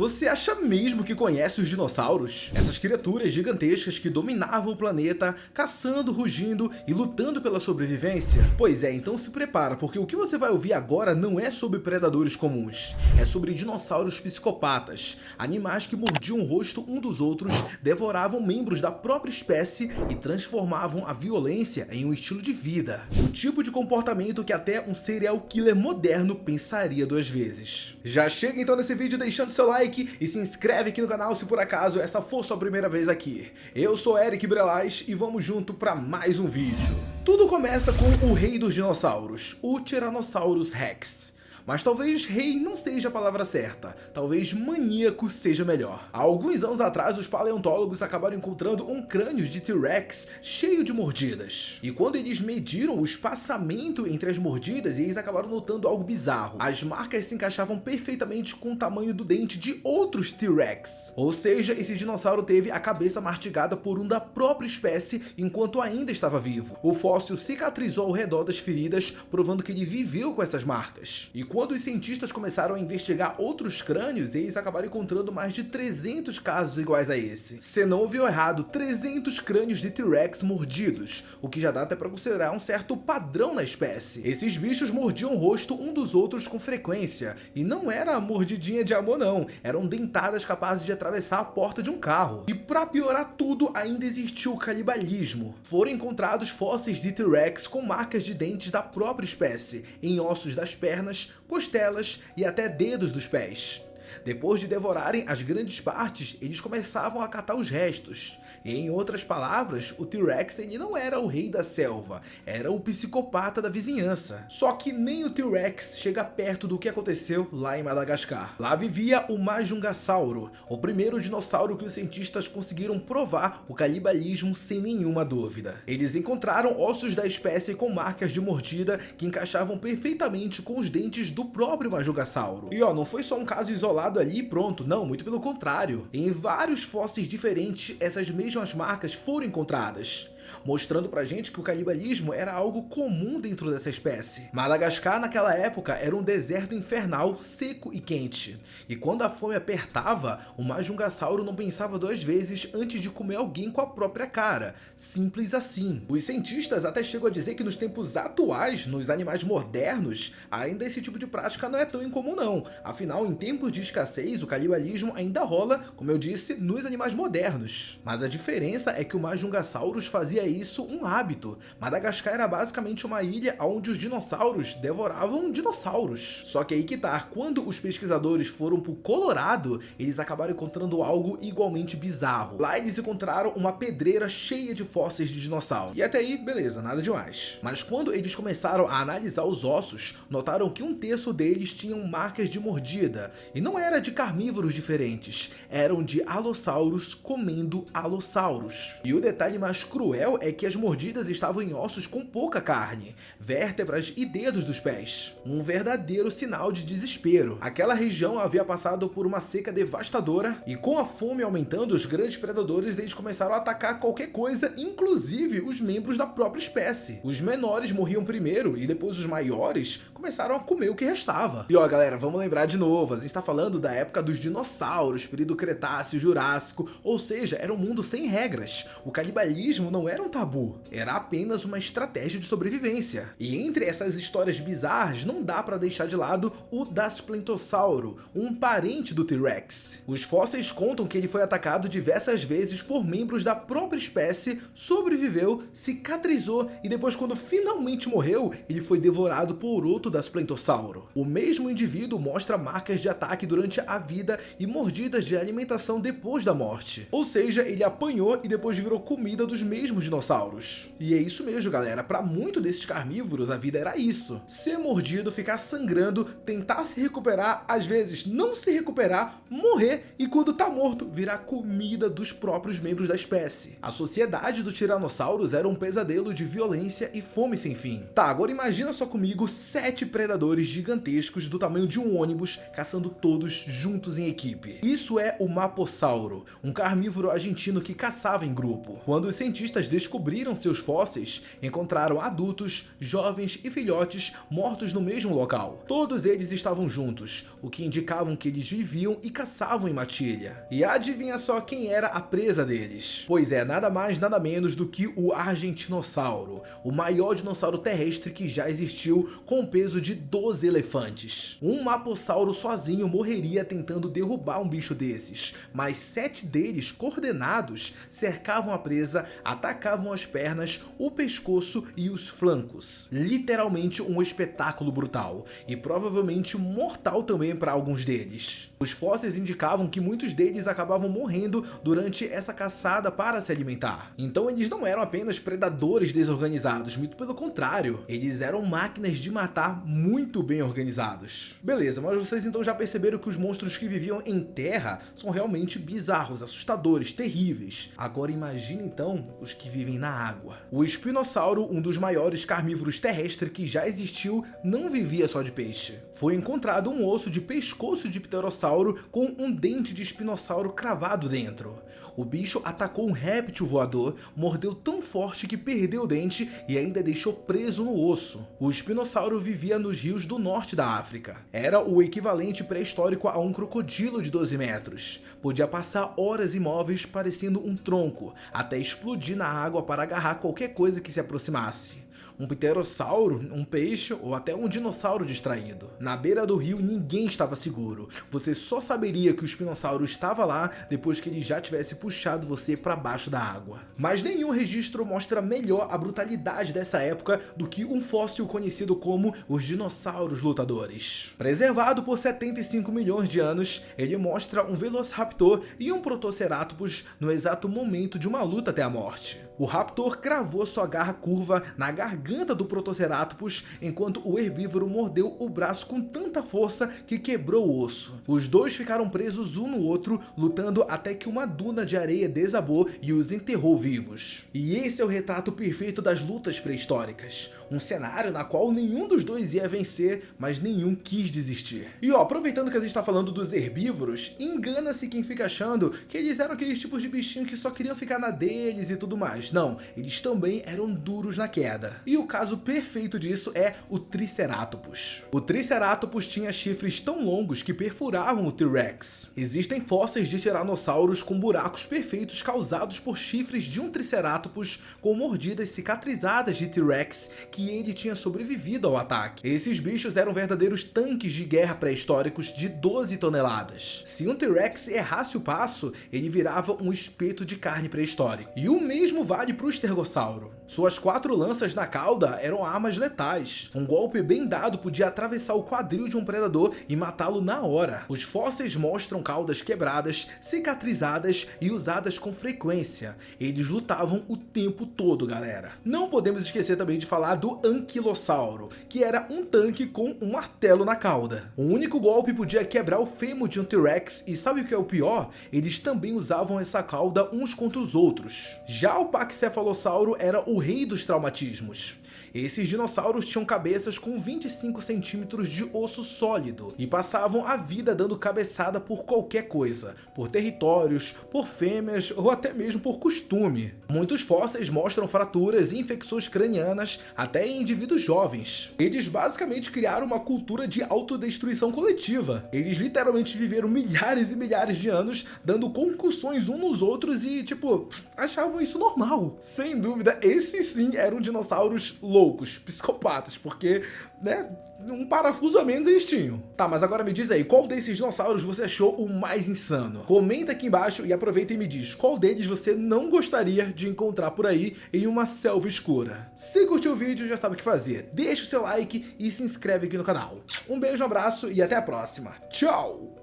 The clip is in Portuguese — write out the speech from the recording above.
Você acha mesmo que conhece os dinossauros? Essas criaturas gigantescas que dominavam o planeta, caçando, rugindo e lutando pela sobrevivência? Pois é, então se prepara, porque o que você vai ouvir agora não é sobre predadores comuns, é sobre dinossauros psicopatas, animais que mordiam o rosto um dos outros, devoravam membros da própria espécie e transformavam a violência em um estilo de vida. O tipo de comportamento que até um serial killer moderno pensaria duas vezes. Já chega então nesse vídeo deixando seu like e se inscreve aqui no canal se por acaso essa for sua primeira vez aqui. Eu sou Eric Brelas e vamos junto para mais um vídeo. Tudo começa com o rei dos dinossauros, o Tyrannosaurus Rex. Mas talvez rei não seja a palavra certa, talvez maníaco seja melhor. Há alguns anos atrás, os paleontólogos acabaram encontrando um crânio de T-Rex cheio de mordidas. E quando eles mediram o espaçamento entre as mordidas, eles acabaram notando algo bizarro. As marcas se encaixavam perfeitamente com o tamanho do dente de outros T-Rex. Ou seja, esse dinossauro teve a cabeça mastigada por um da própria espécie enquanto ainda estava vivo. O fóssil cicatrizou ao redor das feridas, provando que ele viveu com essas marcas. E quando os cientistas começaram a investigar outros crânios, eles acabaram encontrando mais de 300 casos iguais a esse. Você não ouviu errado, 300 crânios de T-Rex mordidos, o que já dá até para considerar um certo padrão na espécie. Esses bichos mordiam o rosto um dos outros com frequência, e não era mordidinha de amor não, eram dentadas capazes de atravessar a porta de um carro. E para piorar tudo, ainda existiu o canibalismo. Foram encontrados fósseis de T-Rex com marcas de dentes da própria espécie, em ossos das pernas, costelas e até dedos dos pés. Depois de devorarem as grandes partes, eles começavam a catar os restos. E, em outras palavras, o T-Rex ele não era o rei da selva, era o psicopata da vizinhança. Só que nem o T-Rex chega perto do que aconteceu lá em Madagascar. Lá vivia o Majungasauro, o primeiro dinossauro que os cientistas conseguiram provar o canibalismo sem nenhuma dúvida. Eles encontraram ossos da espécie com marcas de mordida que encaixavam perfeitamente com os dentes do próprio Majungasauro. E não foi só um caso isolado ali e pronto, não, muito pelo contrário. Em vários fósseis diferentes, essas mesmas marcas foram encontradas, mostrando pra gente que o canibalismo era algo comum dentro dessa espécie. Madagascar naquela época era um deserto infernal, seco e quente. E quando a fome apertava, o Majungasauro não pensava duas vezes antes de comer alguém com a própria cara. Simples assim. Os cientistas até chegam a dizer que nos tempos atuais, nos animais modernos, ainda esse tipo de prática não é tão incomum não. Afinal, em tempos de escassez, o canibalismo ainda rola, como eu disse, nos animais modernos. Mas a diferença é que o Majungasaurus fazia isso um hábito. Madagascar era basicamente uma ilha onde os dinossauros devoravam dinossauros. Só que aí que tá, quando os pesquisadores foram pro Colorado, eles acabaram encontrando algo igualmente bizarro. Lá eles encontraram uma pedreira cheia de fósseis de dinossauro. E até aí, beleza, nada demais. Mas quando eles começaram a analisar os ossos, notaram que um terço deles tinham marcas de mordida. E não era de carnívoros diferentes, eram de alossauros comendo alossauros. E o detalhe mais cruel é que as mordidas estavam em ossos com pouca carne, vértebras e dedos dos pés. Um verdadeiro sinal de desespero. Aquela região havia passado por uma seca devastadora e com a fome aumentando, os grandes predadores eles começaram a atacar qualquer coisa, inclusive os membros da própria espécie. Os menores morriam primeiro e depois os maiores começaram a comer o que restava. E galera, vamos lembrar de novo, a gente tá falando da época dos dinossauros, período Cretáceo, Jurássico, ou seja, era um mundo sem regras. O canibalismo não era um tabu, era apenas uma estratégia de sobrevivência. E entre essas histórias bizarras, não dá para deixar de lado o Dasplentossauro, um parente do T-Rex. Os fósseis contam que ele foi atacado diversas vezes por membros da própria espécie, sobreviveu, cicatrizou e depois, quando finalmente morreu, ele foi devorado por outro Dasplentossauro. O mesmo indivíduo mostra marcas de ataque durante a vida e mordidas de alimentação depois da morte. Ou seja, ele apanhou e depois virou comida dos mesmos dinossauros. E é isso mesmo, galera, para muitos desses carnívoros a vida era isso: ser mordido, ficar sangrando, tentar se recuperar, às vezes não se recuperar, morrer e quando tá morto, virar comida dos próprios membros da espécie. A sociedade do Tyrannosaurus era um pesadelo de violência e fome sem fim. Tá, agora imagina só comigo 7 predadores gigantescos do tamanho de um ônibus caçando todos juntos em equipe. Isso é o Mapossauro, um carnívoro argentino que caçava em grupo. Quando os cientistas descobriram seus fósseis, encontraram adultos, jovens e filhotes mortos no mesmo local. Todos eles estavam juntos, o que indicavam que eles viviam e caçavam em matilha. E adivinha só quem era a presa deles? Pois é, nada mais nada menos do que o Argentinossauro, o maior dinossauro terrestre que já existiu, com um peso de 12 elefantes. Um mapossauro sozinho morreria tentando derrubar um bicho desses, mas 7 deles, coordenados, cercavam a presa, atacavam as pernas, o pescoço e os flancos. Literalmente um espetáculo brutal, e provavelmente mortal também para alguns deles. Os fósseis indicavam que muitos deles acabavam morrendo durante essa caçada para se alimentar. Então eles não eram apenas predadores desorganizados, muito pelo contrário, eles eram máquinas de matar muito bem organizados. Beleza, mas vocês então já perceberam que os monstros que viviam em terra são realmente bizarros, assustadores, terríveis. Agora imagine então os que vivem na água. O espinossauro, um dos maiores carnívoros terrestres que já existiu, não vivia só de peixe. Foi encontrado um osso de pescoço de pterossauro com um dente de espinossauro cravado dentro. O bicho atacou um réptil voador, mordeu tão forte que perdeu o dente e ainda deixou preso no osso. O espinossauro vivia nos rios do norte da África. Era o equivalente pré-histórico a um crocodilo de 12 metros. Podia passar horas imóveis parecendo um tronco, até explodir na água para agarrar qualquer coisa que se aproximasse. Um pterossauro, um peixe ou até um dinossauro distraído. Na beira do rio ninguém estava seguro. Você só saberia que o espinossauro estava lá depois que ele já tivesse puxado você para baixo da água. Mas nenhum registro mostra melhor a brutalidade dessa época do que um fóssil conhecido como os dinossauros lutadores. Preservado por 75 milhões de anos, ele mostra um Velociraptor e um Protoceratops no exato momento de uma luta até a morte. O raptor cravou sua garra curva na garganta do Protoceratops, enquanto o herbívoro mordeu o braço com tanta força que quebrou o osso. Os dois ficaram presos um no outro, lutando até que uma duna de areia desabou e os enterrou vivos. E esse é o retrato perfeito das lutas pré-históricas. Um cenário na qual nenhum dos dois ia vencer, mas nenhum quis desistir. E ó, aproveitando que a gente tá falando dos herbívoros, engana-se quem fica achando que eles eram aqueles tipos de bichinho que só queriam ficar na deles e tudo mais. Não, eles também eram duros na queda. E o caso perfeito disso é o Triceratops. O Triceratops tinha chifres tão longos que perfuravam o T-Rex. Existem fósseis de tiranossauros com buracos perfeitos causados por chifres de um Triceratops com mordidas cicatrizadas de T-Rex que ele tinha sobrevivido ao ataque. Esses bichos eram verdadeiros tanques de guerra pré-históricos de 12 toneladas. Se um T-Rex errasse o passo, ele virava um espeto de carne pré-histórico. E o mesmo vale para o Stergossauro. Suas 4 lanças na cauda eram armas letais. Um golpe bem dado podia atravessar o quadril de um predador e matá-lo na hora. Os fósseis mostram caudas quebradas, cicatrizadas e usadas com frequência. Eles lutavam o tempo todo, galera. Não podemos esquecer também de falar do Anquilossauro, que era um tanque com um martelo na cauda. O único golpe podia quebrar o fêmur de um T-Rex e sabe o que é o pior? Eles também usavam essa cauda uns contra os outros. Já o Paquicefalossauro era o rei dos traumatismos. Esses dinossauros tinham cabeças com 25 centímetros de osso sólido e passavam a vida dando cabeçada por qualquer coisa, por territórios, por fêmeas ou até mesmo por costume. Muitos fósseis mostram fraturas e infecções cranianas até em indivíduos jovens. Eles basicamente criaram uma cultura de autodestruição coletiva. Eles literalmente viveram milhares e milhares de anos dando concussões uns nos outros e, achavam isso normal. Sem dúvida, esses sim eram dinossauros loucos, psicopatas, porque, um parafuso a menos eles tinham. Tá, mas agora me diz aí, qual desses dinossauros você achou o mais insano? Comenta aqui embaixo e aproveita e me diz qual deles você não gostaria de encontrar por aí em uma selva escura. Se curtiu o vídeo, já sabe o que fazer. Deixa o seu like e se inscreve aqui no canal. Um beijo, um abraço e até a próxima. Tchau!